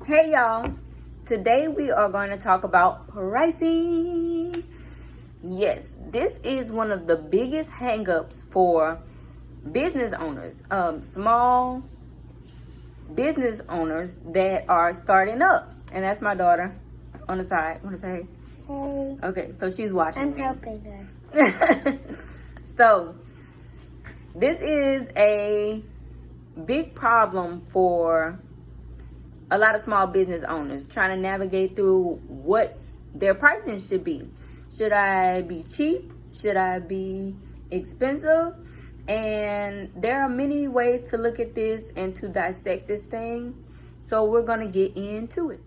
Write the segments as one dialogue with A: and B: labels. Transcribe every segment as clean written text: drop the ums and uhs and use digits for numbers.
A: Hey y'all, today we are going to talk about pricing. Yes, this is one of the biggest hangups for business owners, small business owners that are starting up. And that's my daughter on the side. Want to say
B: Hey,
A: okay, so she's watching.
B: I'm
A: me.
B: helping her.
A: So, this is a big problem for a lot of small business owners trying to navigate through what their pricing should be. Should I be cheap? Should I be expensive? And there are many ways to look at this and to dissect this thing. So we're going to get into it.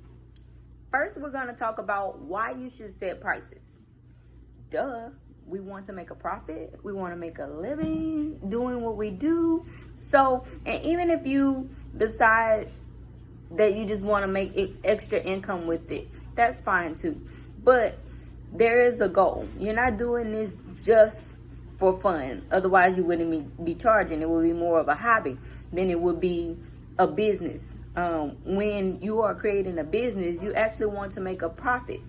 A: First, we're going to talk about why you should set prices. Duh. We want to make a profit. We want to make a living doing what we do. So, and even if you decide that you just want to make extra income with it, that's fine too. But there is a goal. You're not doing this just for fun. Otherwise, you wouldn't be charging. It would be more of a hobby than it would be a business. When you are creating a business, you actually want to make a profit.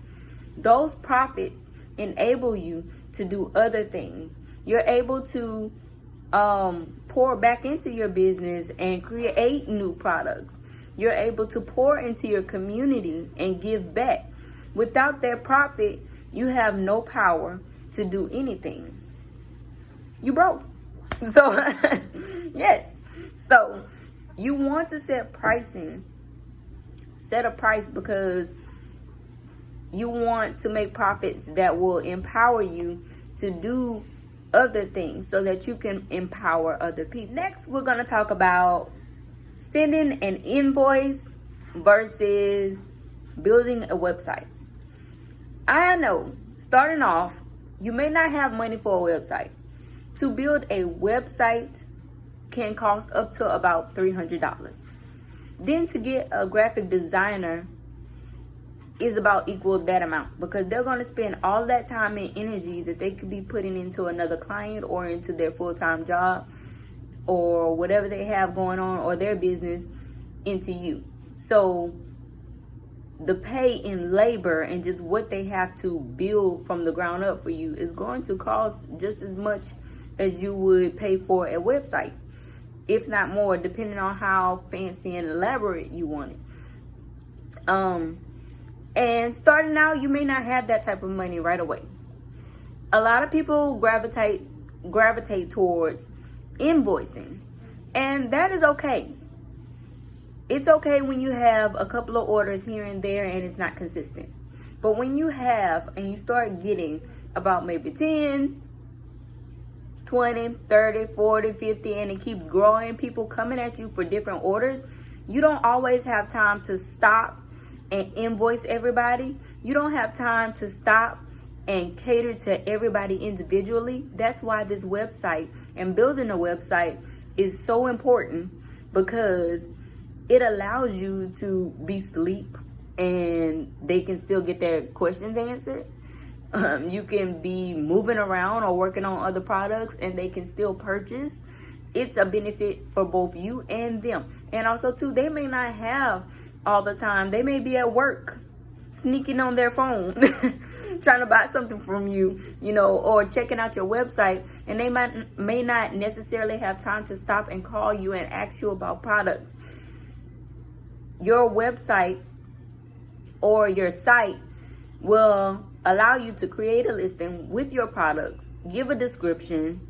A: Those profits enable you to do other things. You're able to pour back into your business and create new products. You're able to pour into your community and give back. Without that profit, you have no power to do anything. You broke. So, yes. So, you want to set pricing. Set a price because you want to make profits that will empower you to do other things so that you can empower other people. Next, we're going to talk about sending an invoice versus building a website. I know, starting off, you may not have money for a website. To build a website can cost up to about $300. Then to get a graphic designer is about equal that amount, because they're going to spend all that time and energy that they could be putting into another client or into their full-time job or whatever they have going on or their business into you. So the pay in labor and just what they have to build from the ground up for you is going to cost just as much as you would pay for a website, if not more, depending on how fancy and elaborate you want it. And starting out, you may not have that type of money right away. A lot of people gravitate towards invoicing, and that is okay. It's okay when you have a couple of orders here and there and it's not consistent. But when you have and you start getting about maybe 10, 20, 30, 40, 50, and it keeps growing, people coming at you for different orders, you don't always have time to stop and invoice everybody. You don't have time to stop and cater to everybody individually. That's why this website and building a website is so important, because it allows you to be asleep and they can still get their questions answered. You can be moving around or working on other products and they can still purchase. It's a benefit for both you and them. And also too, they may not have all the time. They may be at work, sneaking on their phone, trying to buy something from you, or checking out your website, and they may not necessarily have time to stop and call you and ask you about products. Your website or your site will allow you to create a listing with your products, give a description,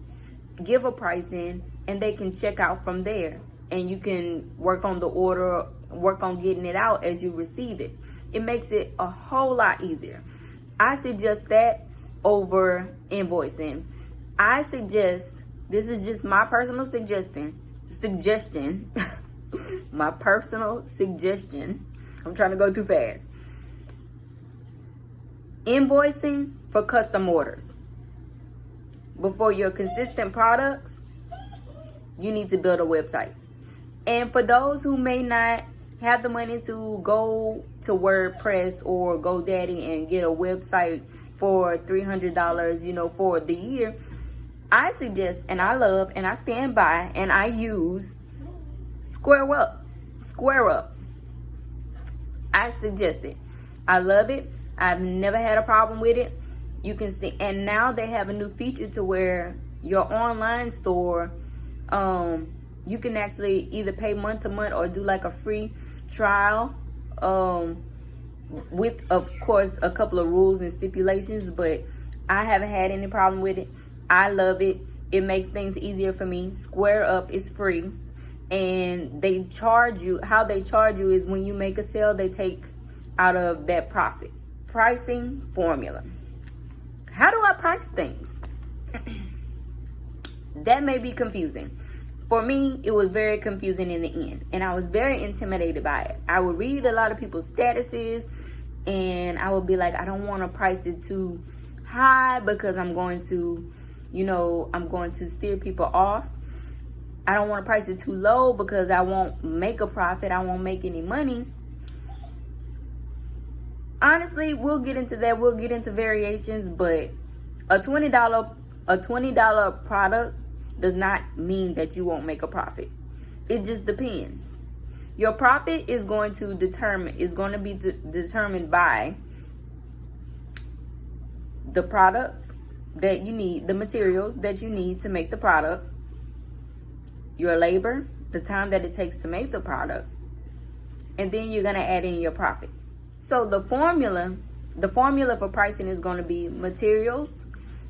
A: give a pricing, and they can check out from there. And you can work on the order, work on getting it out as you receive it. It makes it a whole lot easier. I suggest that over invoicing. I suggest, this is just my personal suggestion, my personal suggestion. I'm trying to go too fast. Invoicing for custom orders. Before your consistent products, you need to build a website. And for those who may not have the money to go to WordPress or GoDaddy and get a website for $300, for the year, I suggest, and I love, and I stand by, and I use Square Up. I suggest it. I love it. I've never had a problem with it. You can see, and now they have a new feature to where your online store, you can actually either pay month to month or do like a free trial, with, of course, a couple of rules and stipulations, but I haven't had any problem with it. I love it. It makes things easier for me. Square Up is free, and they charge you. How they charge you is when you make a sale, they take out of that profit. Pricing formula. How do I price things? That may be confusing. For me, it was very confusing in the end, and I was very intimidated by it. I would read a lot of people's statuses, and I would be like, I don't want to price it too high because I'm going to, I'm going to steer people off. I don't want to price it too low because I won't make a profit. I won't make any money. Honestly, we'll get into that. We'll get into variations, but a $20 product does not mean that you won't make a profit. It just depends. Your profit is going to be determined by the products that you need, the materials that you need to make the product, your labor, the time that it takes to make the product, and then you're going to add in your profit. So the formula for pricing is going to be materials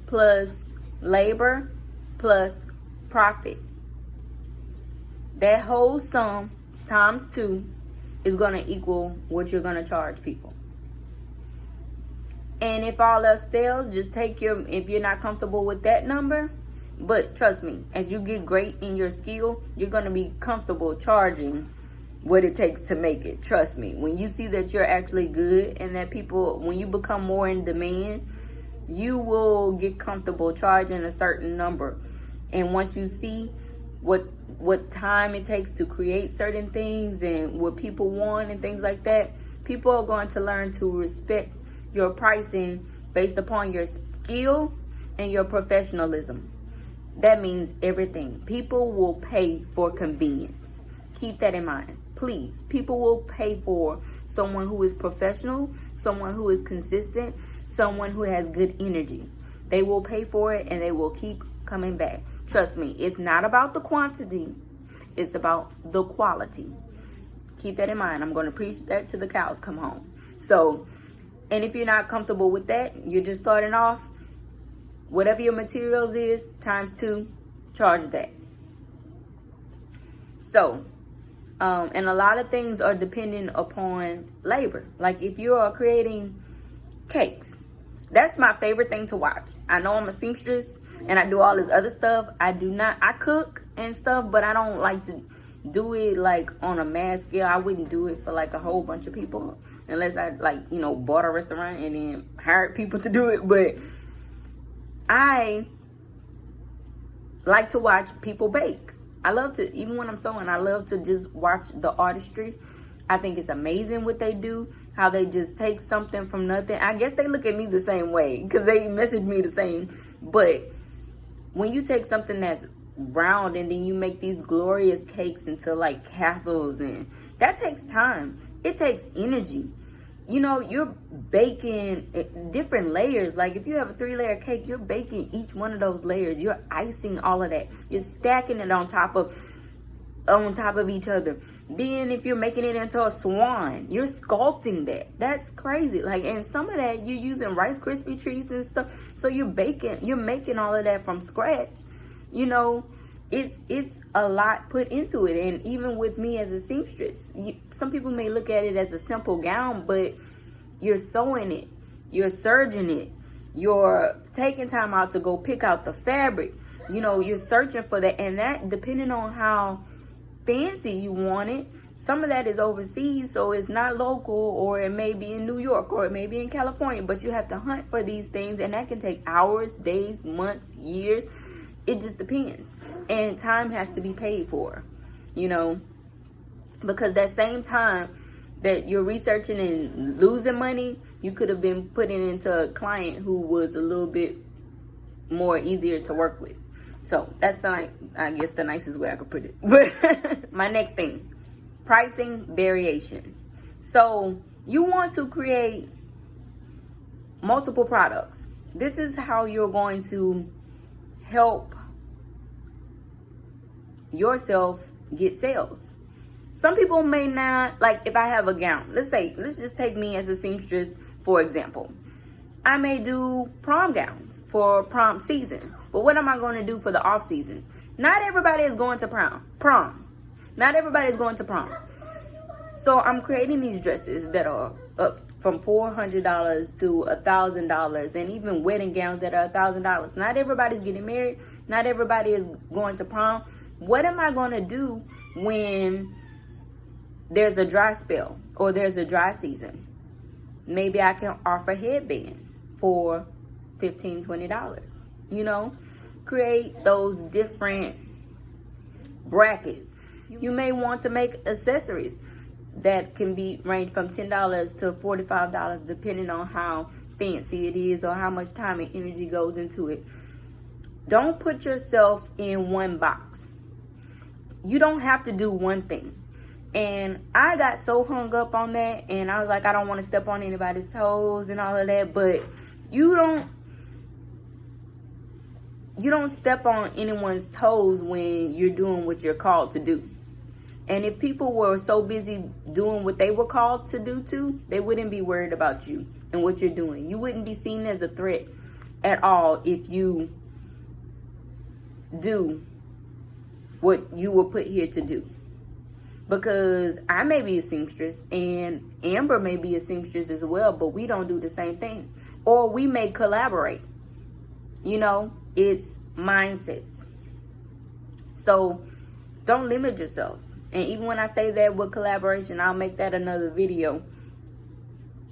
A: plus labor plus profit. That whole sum times 2 is going to equal what you're going to charge people. And if all else fails, just if you're not comfortable with that number, but trust me, as you get great in your skill, you're going to be comfortable charging what it takes to make it. Trust me. When you see that you're actually good and that when you become more in demand, you will get comfortable charging a certain number. And once you see what time it takes to create certain things and what people want and things like that, people are going to learn to respect your pricing based upon your skill and your professionalism. That means everything. People will pay for convenience. Keep that in mind. Please, people will pay for someone who is professional, someone who is consistent, someone who has good energy. They will pay for it and they will keep coming back. Trust me, it's not about the quantity, it's about the quality. Keep that in mind. I'm going to preach that till the cows come home. So, and if you're not comfortable with that, you're just starting off, whatever your materials is, times 2, charge that. So, and a lot of things are dependent upon labor. Like if you are creating cakes, that's my favorite thing to watch. I know I'm a seamstress and I do all this other stuff. I cook and stuff, but I don't like to do it like on a mass scale. I wouldn't do it for like a whole bunch of people unless I bought a restaurant and then hired people to do it. But I like to watch people bake. I love to, even when I'm sewing, I love to just watch the artistry. I think it's amazing what they do, how they just take something from nothing. I guess they look at me the same way because they message me the same. But when you take something that's round and then you make these glorious cakes into like castles, and that takes time. It takes energy. You're baking different layers. Like if you have a 3-layer cake, you're baking each one of those layers. You're icing all of that. You're stacking it on top of each other. Then if you're making it into a swan, you're sculpting that. That's crazy. And some of that you're using Rice Krispie treats and stuff. So you're making all of that from scratch. It's a lot put into it. And even with me as a seamstress, some people may look at it as a simple gown, but you're sewing it, you're serging it, you're taking time out to go pick out the fabric. You're searching for that, and that, depending on how fancy you want it, some of that is overseas, so it's not local, or it may be in New York, or it may be in California, but you have to hunt for these things, and that can take hours, days, months, years. It just depends. And time has to be paid for, because that same time that you're researching and losing money, you could have been putting into a client who was a little bit more easier to work with. So that's the nicest way I could put it. But my next thing, pricing variations. So You want to create multiple products. This is how you're going to help yourself get sales. Some people may not, like if I have a gown, let's just take me as a seamstress, for example. I may do prom gowns for prom season. But what am I going to do for the off seasons? Not everybody is going to prom. Not everybody is going to prom. So I'm creating these dresses that are up from $400 to $1,000, and even wedding gowns that are $1,000. Not everybody's getting married. Not everybody is going to prom. What am I going to do when there's a dry spell or there's a dry season? Maybe I can offer headbands for $15, $20. You know, create those different brackets. You may want to make accessories that can be range from $10 to $45, depending on how fancy it is or how much time and energy goes into it. Don't put yourself in one box. You don't have to do one thing. And I got so hung up on that, and I was like, I don't want to step on anybody's toes and all of that, but you don't step on anyone's toes when you're doing what you're called to do. And if people were so busy doing what they were called to do too, they wouldn't be worried about you and what you're doing. You wouldn't be seen as a threat at all if you do what you were put here to do. Because I may be a seamstress and Amber may be a seamstress as well, but we don't do the same thing. Or we may collaborate. You know, it's mindsets. So don't limit yourself. And even when I say that with collaboration, I'll make that another video.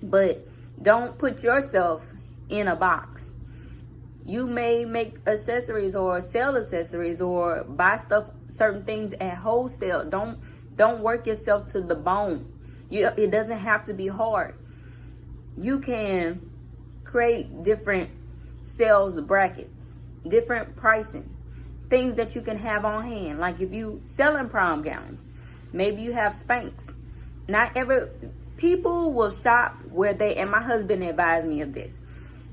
A: But don't put yourself in a box. You may make accessories or sell accessories or buy stuff, certain things at wholesale. Don't work yourself to the bone. It doesn't have to be hard. You can create different sales brackets, different pricing, things that you can have on hand. Like if you selling prom gowns, maybe you have Spanx. People will shop where and my husband advised me of this.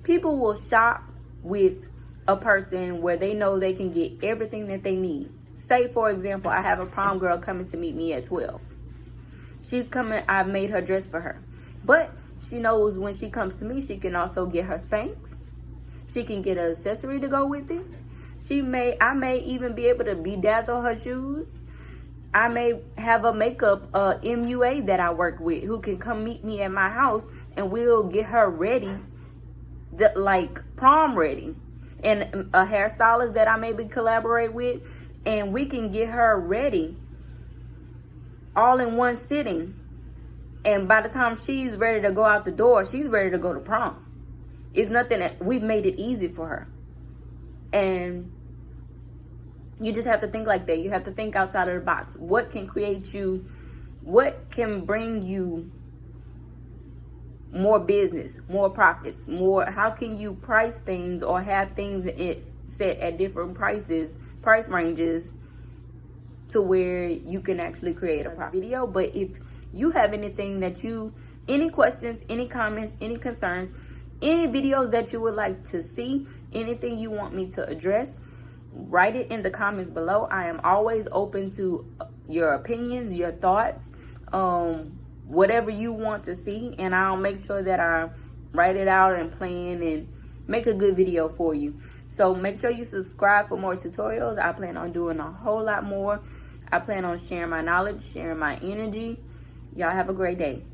A: People will shop with a person where they know they can get everything that they need. Say, for example, I have a prom girl coming to meet me at 12. She's coming, I made her dress for her. But she knows when she comes to me, she can also get her Spanx. She can get an accessory to go with it. I may even be able to bedazzle her shoes. I may have a makeup MUA that I work with who can come meet me at my house, and we'll get her ready, like prom ready. And a hairstylist that I maybe collaborate with, and we can get her ready all in one sitting. And by the time she's ready to go out the door, she's ready to go to prom. It's nothing that we've made it easy for her. And you just have to think like that. You have to think outside of the box. What can what can bring you more business, more profits, how can you price things or have things set at different price ranges to where you can actually create a profit video. But if you have anything any questions, any comments, any concerns, any videos that you would like to see, anything you want me to address, write it in the comments below. I am always open to your opinions, your thoughts, whatever you want to see, and I'll make sure that I write it out and plan and make a good video for you. So make sure you subscribe for more tutorials. I plan on doing a whole lot more. I plan on sharing my knowledge, sharing my energy. Y'all have a great day.